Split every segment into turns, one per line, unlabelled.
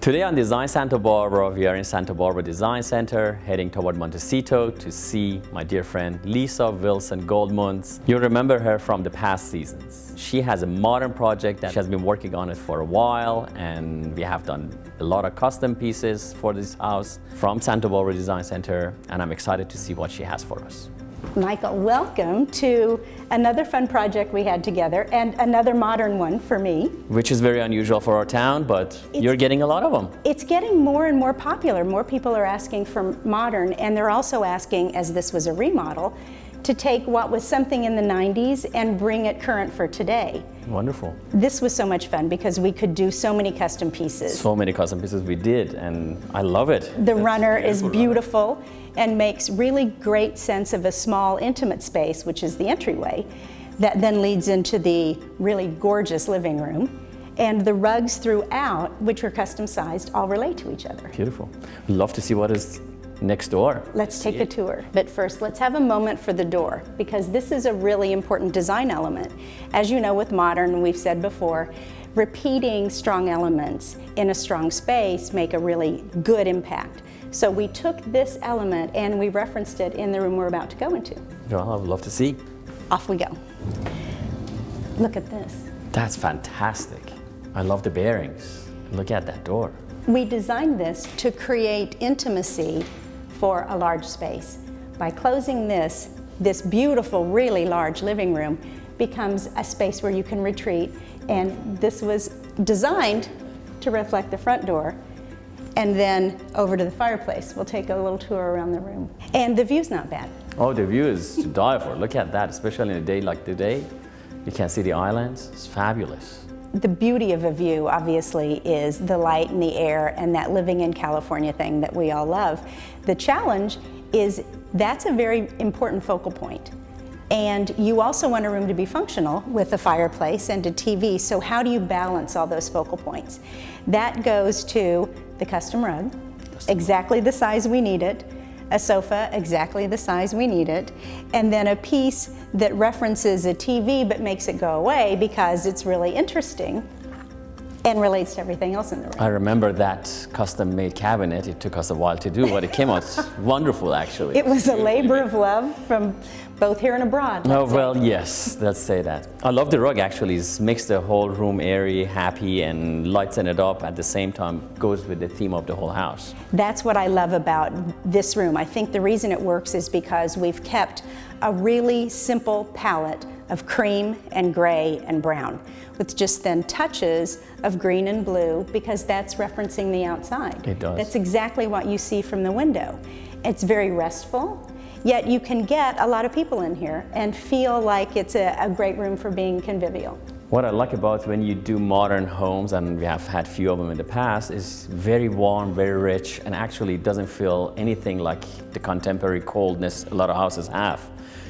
Today on Design Santa Barbara, we are in Santa Barbara Design Center, heading toward Montecito to see my dear friend Leesa Wilson-Goldmuntz. You'll remember her from the past seasons. She has a modern project that she has been working on it for a while, and we have done a lot of custom pieces for this house from Santa Barbara Design Center, and I'm excited to see what she has for us.
Michael, welcome to another fun project we had together and another modern one for me.
Which is very unusual for our town, but you're getting a lot of them.
It's getting more and more popular. More people are asking for modern, and they're also asking, as this was a remodel, to take what was something in the 90s and bring it current for today.
Wonderful.
This was so much fun because we could do so many custom pieces.
So many custom pieces we did, and I love it.
The runner is beautiful and makes really great sense of a small, intimate space, which is the entryway, that then leads into the really gorgeous living room. And the rugs throughout, which are custom sized, all relate to each other.
Beautiful. Love to see what is next door.
Let's take a tour. But first, let's have a moment for the door, because this is a really important design element. As you know, with modern, we've said before, repeating strong elements in a strong space make a really good impact. So we took this element and we referenced it in the room we're about to go into.
Well, I would love to see.
Off we go. Look at this.
That's fantastic. I love the bearings. Look at that door.
We designed this to create intimacy for a large space. By closing this beautiful, really large living room becomes a space where you can retreat, and this was designed to reflect the front door. And then over to the fireplace. We'll take a little tour around the room. And the view's not bad.
Oh, the view is to die for. Look at that, especially in a day like today. You can see the islands. It's fabulous.
The beauty of a view, obviously, is the light and the air and that living in California thing that we all love. The challenge is that's a very important focal point. And you also want a room to be functional with a fireplace and a TV, so how do you balance all those focal points? That goes to the custom rug, exactly the size we need it, a sofa, exactly the size we need it, and then a piece that references a TV but makes it go away because it's really interesting and relates to everything else in the room.
I remember that custom-made cabinet. It took us a while to do, but it came out wonderful, actually.
It was a labor of love from both here and abroad.
Oh, well, yes, let's say that. I love the rug, actually. It makes the whole room airy, happy, and lighten it up at the same time, goes with the theme of the whole house.
That's what I love about this room. I think the reason it works is because we've kept a really simple palette of cream and gray and brown, with just then touches of green and blue, because that's referencing the outside.
It does.
That's exactly what you see from the window. It's very restful, yet you can get a lot of people in here and feel like it's a great room for being convivial.
What I like about when you do modern homes, and we have had few of them in the past, is very warm, very rich, and actually doesn't feel anything like the contemporary coldness a lot of houses have.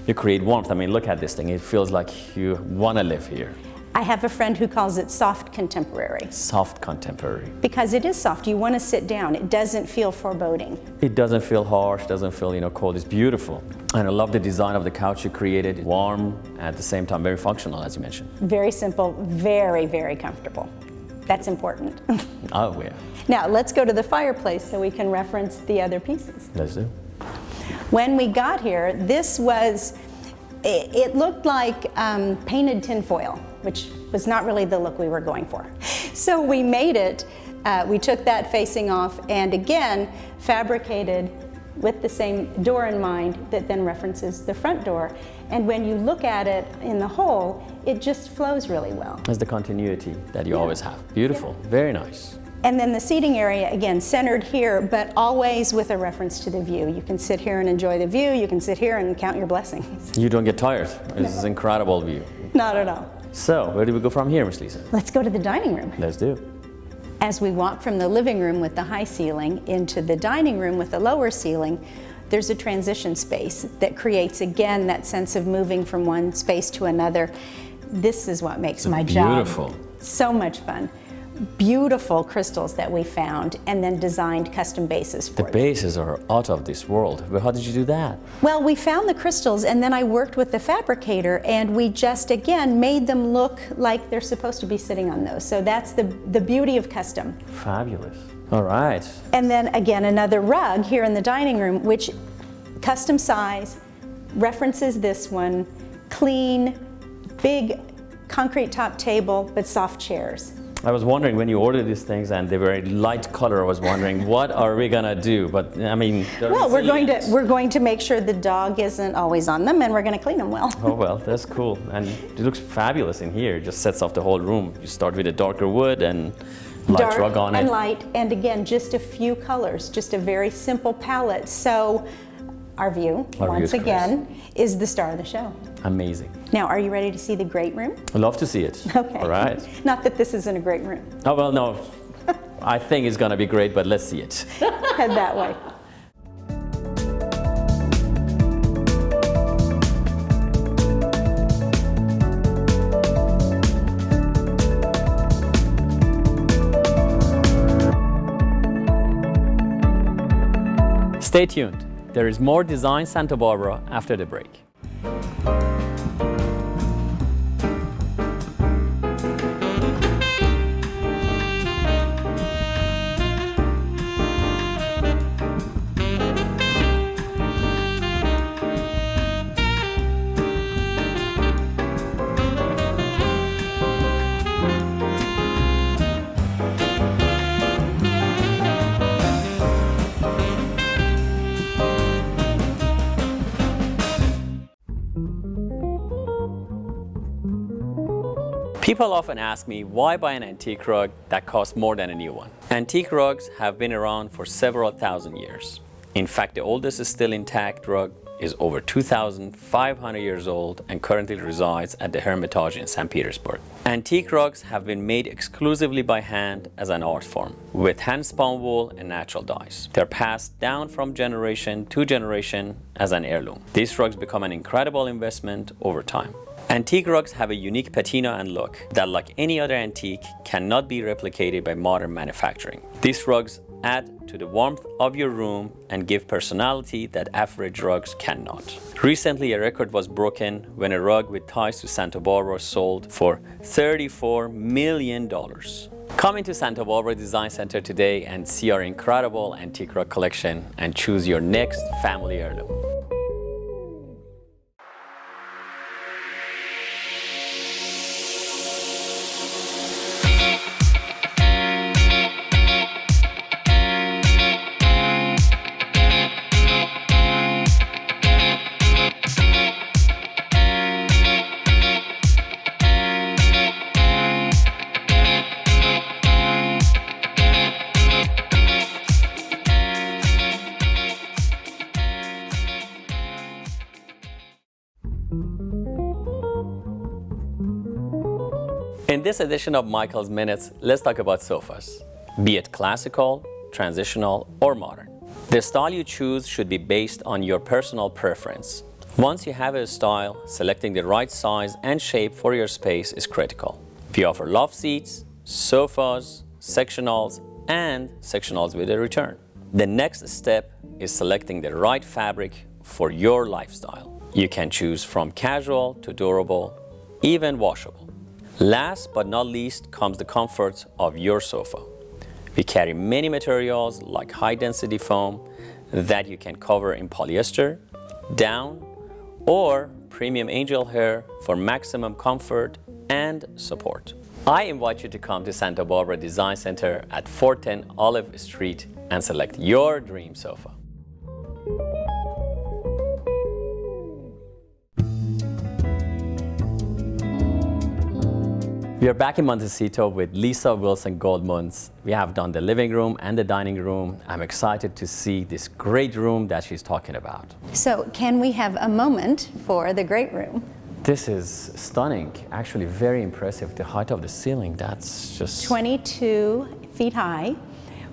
You create warmth. I mean, look at this thing. It feels like you want to live here.
I have a friend who calls it soft contemporary.
Soft contemporary.
Because it is soft. You want to sit down. It doesn't feel foreboding.
It doesn't feel harsh, doesn't feel, cold. It's beautiful. And I love the design of the couch you created. Warm, at the same time very functional, as you mentioned.
Very simple, very, very comfortable. That's important.
Oh, yeah.
Now, let's go to the fireplace so we can reference the other pieces.
Let's do.
When we got here, it looked like painted tinfoil, which was not really the look we were going for. So we made it, we took that facing off, and again, fabricated with the same door in mind that then references the front door. And when you look at it in the whole, it just flows really well.
That's the continuity that you always have. Beautiful, very nice.
And then the seating area, again, centered here, but always with a reference to the view. You can sit here and enjoy the view. You can sit here and count your blessings.
You don't get tired. This is an incredible view.
Not at all.
So, where do we go from here, Miss Leesa?
Let's go to the dining room.
Let's do.
As we walk from the living room with the high ceiling into the dining room with the lower ceiling, there's a transition space that creates, again, that sense of moving from one space to another. This is what makes my job so much fun. Beautiful crystals that we found and then designed custom bases for them.
The bases are out of this world. Well, how did you do that?
Well, we found the crystals and then I worked with the fabricator and we just, again, made them look like they're supposed to be sitting on those. So that's the beauty of custom.
Fabulous. All right.
And then again, another rug here in the dining room, which custom size, references this one, clean, big concrete top table, but soft chairs.
I was wondering when you ordered these things and they were light color, I was wondering what are we gonna do? But I mean,
well, we're going to make sure the dog isn't always on them, and we're going to clean them well.
Oh well, that's cool, and it looks fabulous in here. It just sets off the whole room. You start with a darker wood and light rug on it.
And light, and again, just a few colors, just a very simple palette. So our view, once again, is the star of the show.
Amazing.
Now, are you ready to see the great room?
I'd love to see it.
Okay.
All right.
Not that this isn't a great room.
Oh, well, no. I think it's going to be great, but let's see it.
Head that way.
Stay tuned. There is more Design Santa Barbara after the break. People often ask me why buy an antique rug that costs more than a new one. Antique rugs have been around for several thousand years. In fact, the oldest still intact rug is over 2,500 years old and currently resides at the Hermitage in St. Petersburg. Antique rugs have been made exclusively by hand as an art form, with hand-spun wool and natural dyes. They're passed down from generation to generation as an heirloom. These rugs become an incredible investment over time. Antique rugs have a unique patina and look that, like any other antique, cannot be replicated by modern manufacturing. These rugs add to the warmth of your room and give personality that average rugs cannot. Recently, a record was broken when a rug with ties to Santa Barbara sold for $34 million. Come into Santa Barbara Design Center today and see our incredible antique rug collection and choose your next family heirloom. In this edition of Michael's Minutes, let's talk about sofas, be it classical, transitional, or modern. The style you choose should be based on your personal preference. Once you have a style, selecting the right size and shape for your space is critical. We offer love seats, sofas, sectionals, and sectionals with a return. The next step is selecting the right fabric for your lifestyle. You can choose from casual to durable, even washable. Last but not least comes the comfort of your sofa. We carry many materials like high-density foam that you can cover in polyester, down, or premium angel hair for maximum comfort and support. I invite you to come to Santa Barbara Design Center at 410 Olive Street and select your dream sofa. We are back in Montecito with Leesa Wilson-Goldmuntz. We have done the living room and the dining room. I'm excited to see this great room that she's talking about.
So can we have a moment for the great room?
This is stunning, actually very impressive. The height of the ceiling, that's just...
22 feet high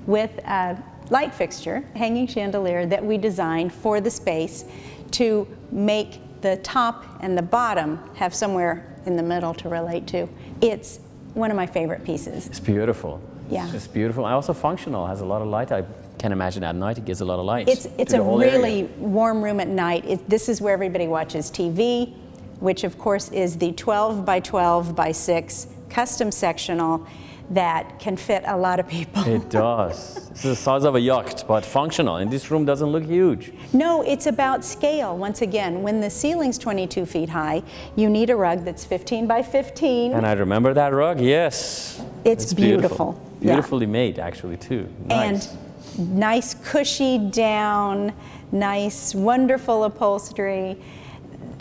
with a light fixture, hanging chandelier that we designed for the space to make the top and the bottom have somewhere in the middle to relate to. It's one of my favorite pieces.
It's beautiful.
Yeah.
It's just beautiful. And also functional, has a lot of light. I can imagine at night it gives a lot of light.
It's a really warm room at night. This is where everybody watches TV, which of course is the 12 by 12 by 6 custom sectional that can fit a lot of people.
It does. It's the size of a yacht, but functional. And this room doesn't look huge.
No, it's about scale. Once again, when the ceiling's 22 feet high, you need a rug that's 15 by 15.
And I remember that rug, yes.
It's beautiful.
Beautifully made, actually, too. Nice.
And nice cushy down, nice, wonderful upholstery.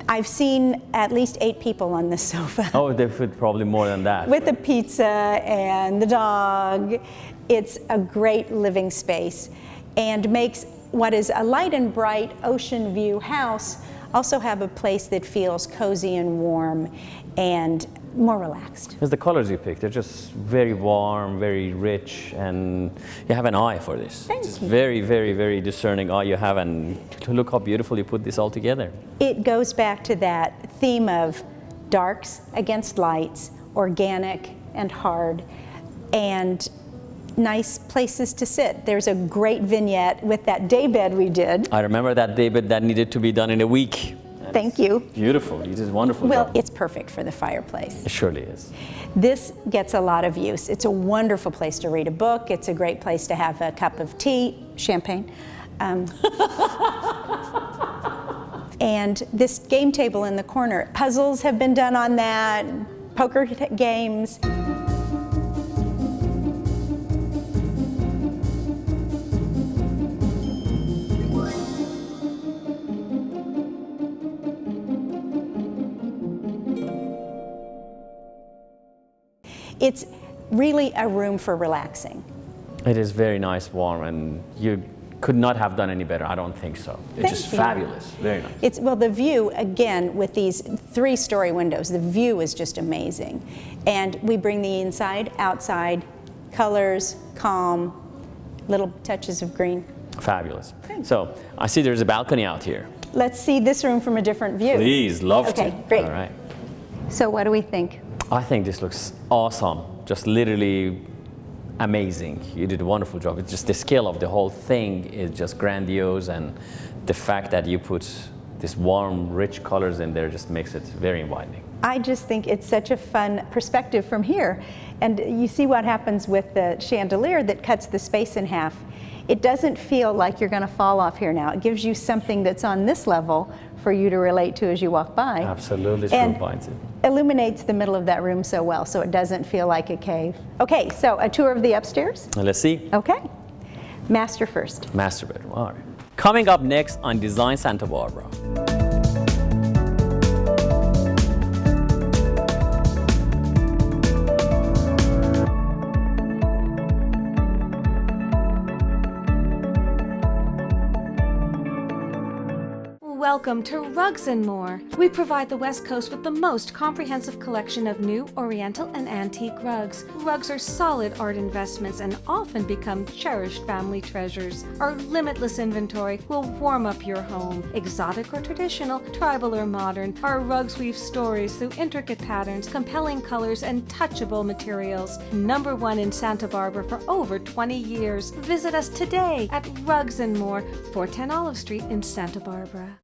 I've seen at least 8 people on this sofa.
Oh, they fit probably more than that.
With the pizza and the dog. It's a great living space and makes what is a light and bright ocean view house also have a place that feels cozy and warm and more relaxed.
Because the colors you picked, they're just very warm, very rich, and you have an eye for this.
Thank
it's
you.
Very, very, very discerning eye you have, and look how beautiful you put this all together.
It goes back to that theme of darks against lights, organic and hard, and nice places to sit. There's a great vignette with that daybed we did.
I remember that daybed that needed to be done in a week.
Thank you.
Beautiful. You did a wonderful
Well,
job.
it's perfect for the fireplace.
It surely is.
This gets a lot of use. It's a wonderful place to read a book. It's a great place to have a cup of tea, champagne. And this game table in the corner, puzzles have been done on that, poker games. It's really a room for relaxing.
It is very nice, warm, and you could not have done any better. I don't think so. It's
Thank
just
you.
fabulous. Very nice.
Well, the view, again, with these 3-story windows, the view is just amazing. And we bring the inside, outside, colors, calm, little touches of green.
Fabulous. So I see there's a balcony out here.
Let's see this room from a different view.
Please, love to.
Okay, great.
All right.
So what do we think?
I think this looks awesome. Just literally amazing. You did a wonderful job. It's just the scale of the whole thing is just grandiose, and the fact that you put this warm, rich colors in there just makes it very inviting.
I just think it's such a fun perspective from here. And you see what happens with the chandelier that cuts the space in half. It doesn't feel like you're going to fall off here now. It gives you something that's on this level for you to relate to as you walk by.
Absolutely,
And
binds it.
illuminates the middle of that room so well, so it doesn't feel like a cave. Okay, so a tour of the upstairs.
Let's see.
Okay, master first.
Master bedroom. All right. Coming up next on Design Santa Barbara.
Welcome to Rugs and More. We provide the West Coast with the most comprehensive collection of new Oriental and antique rugs. Rugs are solid art investments and often become cherished family treasures. Our limitless inventory will warm up your home. Exotic or traditional, tribal or modern, our rugs weave stories through intricate patterns, compelling colors, and touchable materials. #1 in Santa Barbara for over 20 years. Visit us today at Rugs and More, 410 Olive Street in Santa Barbara.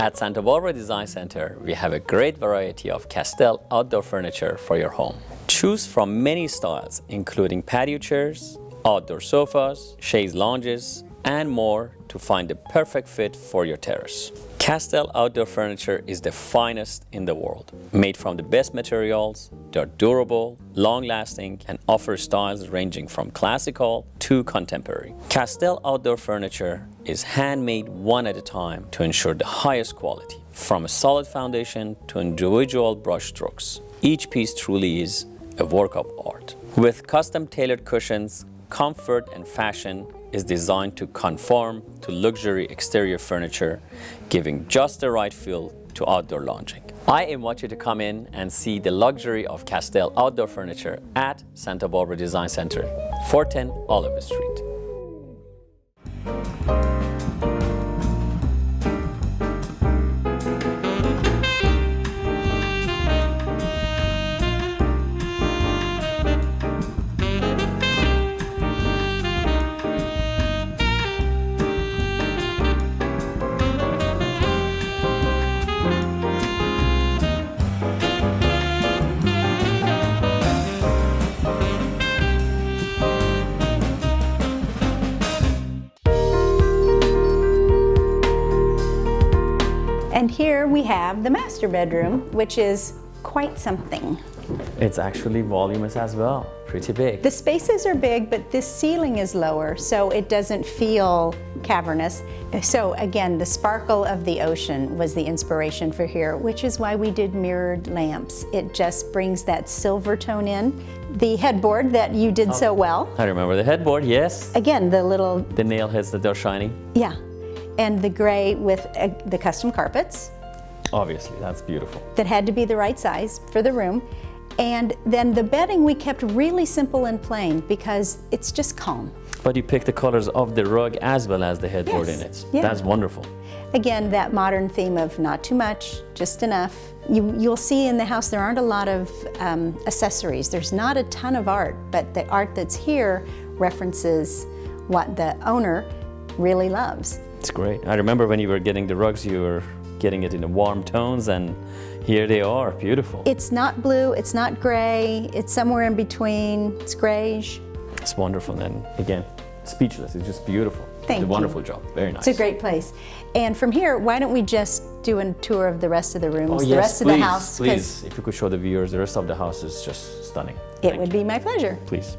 At Santa Barbara Design Center, we have a great variety of Castell outdoor furniture for your home. Choose from many styles, including patio chairs, outdoor sofas, chaise lounges, and more to find the perfect fit for your terrace. Castell outdoor furniture is the finest in the world. Made from the best materials, they're durable, long-lasting, and offer styles ranging from classical to contemporary. Castell outdoor furniture is handmade one at a time to ensure the highest quality, from a solid foundation to individual brush strokes. Each piece truly is a work of art. With custom tailored cushions, comfort and fashion is designed to conform to luxury exterior furniture, giving just the right feel to outdoor lounging. I invite you to come in and see the luxury of Castell outdoor furniture at Santa Barbara Design Center, 410 Oliver Street.
And here we have the master bedroom, which is quite something.
It's actually voluminous as well, pretty big.
The spaces are big, but this ceiling is lower, so it doesn't feel cavernous. So again, the sparkle of the ocean was the inspiration for here, which is why we did mirrored lamps. It just brings that silver tone in. The headboard that you did so well.
I remember the headboard, yes.
Again,
The nail heads that are shining.
yeah. And the gray with the custom carpets.
Obviously, that's beautiful.
That had to be the right size for the room. And then the bedding we kept really simple and plain because it's just calm.
But you picked the colors of the rug as well as the headboard
Yes.
in it.
Yeah.
That's wonderful.
Again, that modern theme of not too much, just enough. You'll see in the house there aren't a lot of accessories. There's not a ton of art, but the art that's here references what the owner really loves.
It's great. I remember when you were getting the rugs, you were getting it in the warm tones, and here they are, beautiful.
It's not blue, it's not gray, it's somewhere in between, it's grayish.
It's wonderful, and again, speechless. It's just beautiful.
Thank
you.
you.
Wonderful job. Very nice.
It's a great place. And from here, why don't we just do a tour of the rest of the rooms,
Oh,
the
yes,
rest
please,
of the house? 'Cause
please. If you could show the viewers, the rest of the house is just stunning.
it would be my pleasure.
Please.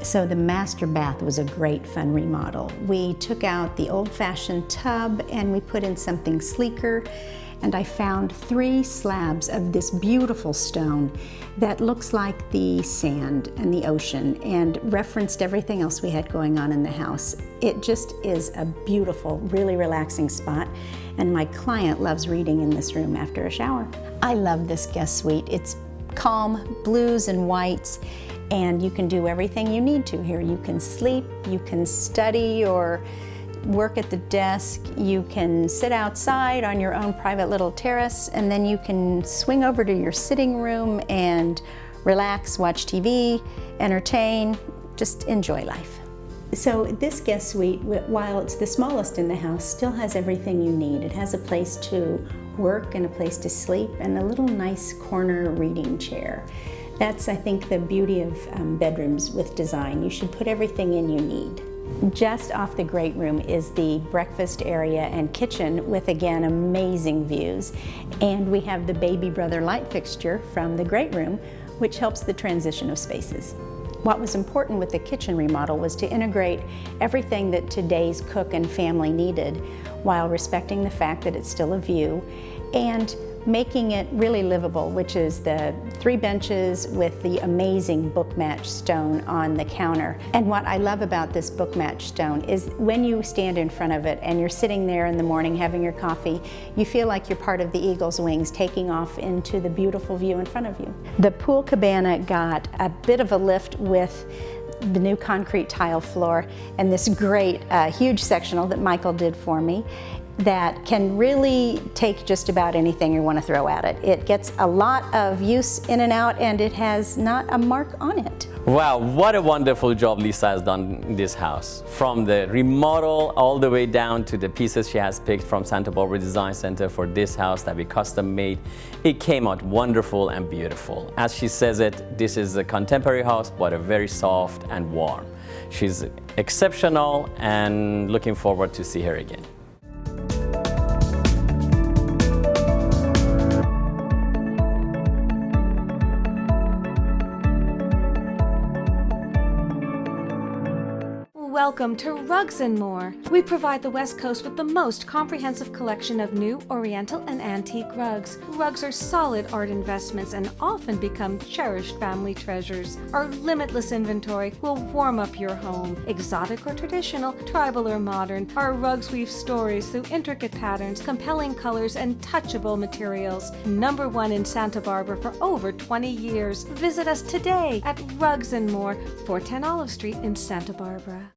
So the master bath was a great fun remodel. We took out the old-fashioned tub and we put in something sleeker, and I found 3 slabs of this beautiful stone that looks like the sand and the ocean and referenced everything else we had going on in the house. It just is a beautiful, really relaxing spot, and my client loves reading in this room after a shower. I love this guest suite. It's calm, blues and whites, and you can do everything you need to here. You can sleep, you can study or work at the desk, you can sit outside on your own private little terrace, and then you can swing over to your sitting room and relax, watch TV, entertain, just enjoy life. So this guest suite, while it's the smallest in the house, still has everything you need. It has a place to work and a place to sleep and a little nice corner reading chair. That's, I think, the beauty of bedrooms with design. You should put everything in you need. Just off the great room is the breakfast area and kitchen with, again, amazing views. And we have the baby brother light fixture from the great room, which helps the transition of spaces. What was important with the kitchen remodel was to integrate everything that today's cook and family needed while respecting the fact that it's still a view and making it really livable, which is the 3 benches with the amazing book match stone on the counter. And what I love about this book match stone is when you stand in front of it and you're sitting there in the morning having your coffee, you feel like you're part of the eagle's wings taking off into the beautiful view in front of you. The pool cabana got a bit of a lift with the new concrete tile floor and this great huge sectional that Michael did for me that can really take just about anything you want to throw at it. It gets a lot of use in and out, and it has not a mark on it.
Wow, what a wonderful job Leesa has done in this house. From the remodel all the way down to the pieces she has picked from Santa Barbara Design Center for this house that we custom made. It came out wonderful and beautiful. As she says it, this is a contemporary house, but a very soft and warm. She's exceptional and looking forward to see her again.
Welcome to Rugs and More. We provide the West Coast with the most comprehensive collection of new Oriental and antique rugs. Rugs are solid art investments and often become cherished family treasures. Our limitless inventory will warm up your home. Exotic or traditional, tribal or modern, our rugs weave stories through intricate patterns, compelling colors, and touchable materials. #1 in Santa Barbara for over 20 years. Visit us today at Rugs and More, 410 Olive Street in Santa Barbara.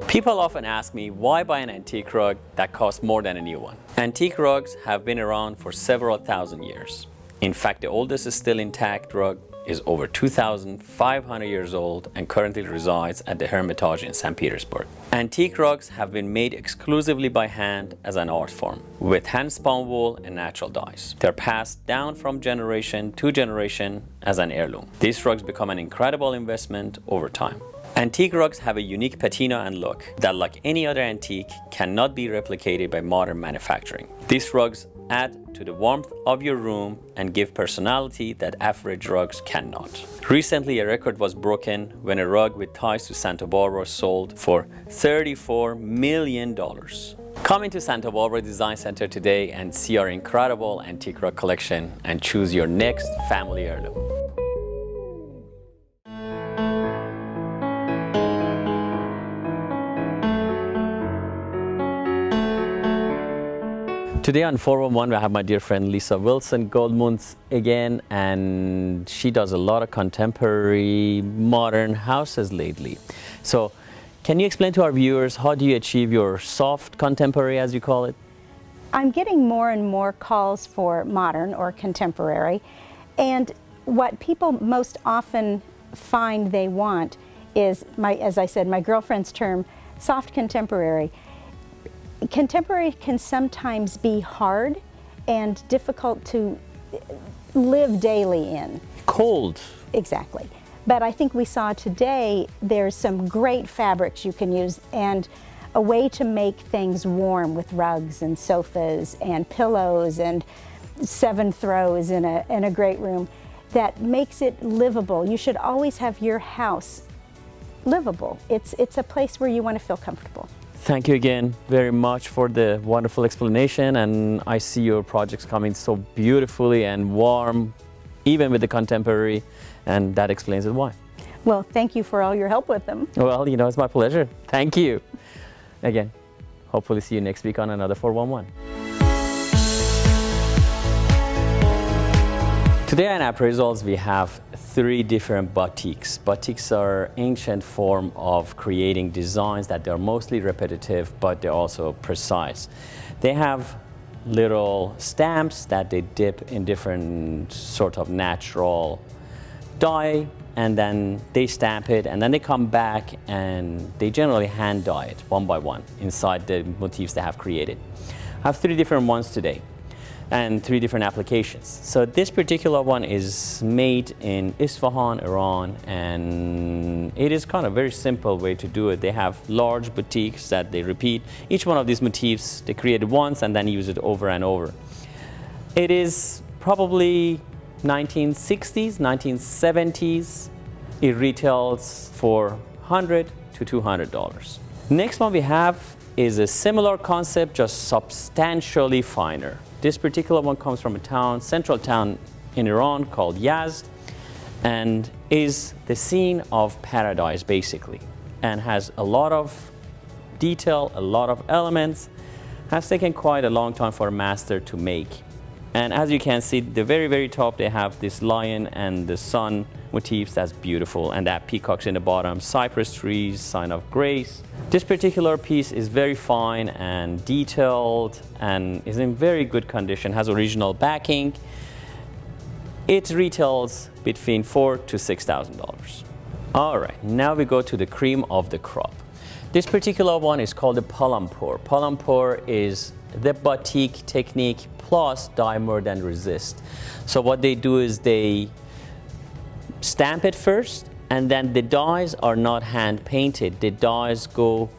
People often ask me why buy an antique rug that costs more than a new one. Antique rugs have been around for several thousand years. In fact, the oldest still intact rug is over 2,500 years old and currently resides at the Hermitage in St. Petersburg. Antique rugs have been made exclusively by hand as an art form, with hand-spun wool and natural dyes. They're passed down from generation to generation as an heirloom. These rugs become an incredible investment over time. Antique rugs have a unique patina and look that, like any other antique, cannot be replicated by modern manufacturing. These rugs add to the warmth of your room and give personality that average rugs cannot. Recently, a record was broken when a rug with ties to Santa Barbara sold for $34 million. Come into Santa Barbara Design Center today and see our incredible antique rug collection and choose your next family heirloom. Today on 411, I have my dear friend Leesa Wilson-Goldmuntz again, and she does a lot of contemporary, modern houses lately. So, can you explain to our viewers, how do you achieve your soft contemporary, as you call it?
I'm getting more and more calls for modern or contemporary, and what people most often find they want is, as I said, my girlfriend's term, soft contemporary. Contemporary can sometimes be hard and difficult to live daily in.
Cold.
Exactly. But I think we saw today there's some great fabrics you can use and a way to make things warm with rugs and sofas and pillows and 7 throws in a great room that makes it livable. You should always have your house livable. It's a place where you want to feel comfortable.
Thank you again very much for the wonderful explanation, and I see your projects coming so beautifully and warm, even with the contemporary, and that explains it why.
Well, thank you for all your help with them.
Well, you know, it's my pleasure. Thank you. Again, hopefully see you next week on another 411. Today on Appraisals, we have 3 different batiks. Batiks are ancient form of creating designs that they're mostly repetitive, but they're also precise. They have little stamps that they dip in different sort of natural dye, and then they stamp it, and then they come back and they generally hand dye it one by one inside the motifs they have created. I have 3 different ones today and 3 different applications. So this particular one is made in Isfahan, Iran, and it is kind of a very simple way to do it. They have large boutiques that they repeat. Each one of these motifs they create once and then use it over and over. It is probably 1960s, 1970s. It retails for $100 to $200. Next one we have is a similar concept, just substantially finer. This particular one comes from a town, central town in Iran called Yazd, and is the scene of paradise basically, and has a lot of detail, a lot of elements, has taken quite a long time for a master to make. And as you can see, the very top, they have this lion and the sun motifs. That's beautiful, and that peacocks in the bottom, cypress trees, sign of grace. This particular piece is very fine and detailed and is in very good condition, has original backing. It retails between $4,000 to $6,000. All right, now we go to the cream of the crop. This particular one is called the Palampur. Palampur is the batik technique plus dye more than resist. So what they do is they stamp it first, and then the dyes are not hand painted. The dyes go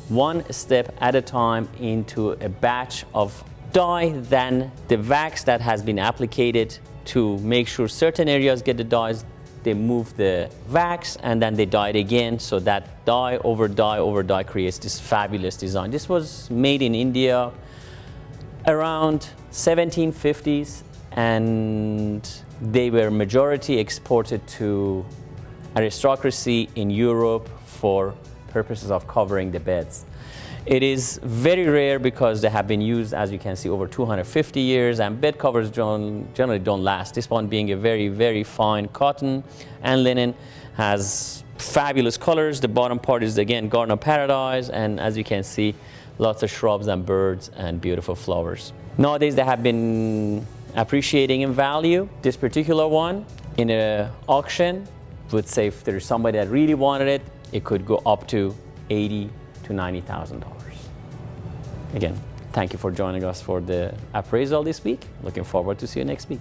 one step at a time into a batch of dye, then the wax that has been applied to make sure certain areas get the dyes, they move the wax and then they dye it again, so that dye over dye over dye creates this fabulous design. This was made in India around 1750s, and they were majority exported to aristocracy in Europe for purposes of covering the beds. It is very rare because they have been used, as you can see, over 250 years, and bed covers generally don't last. This one, being a very fine cotton and linen, has fabulous colors. The bottom part is again Garden of Paradise, and as you can see, lots of shrubs and birds and beautiful flowers. Nowadays they have been appreciating in value. This particular one in an auction would say, if there's somebody that really wanted it, it could go up to $80,000 to $90,000. Again, thank you for joining us for the appraisal this week. Looking forward to see you next week.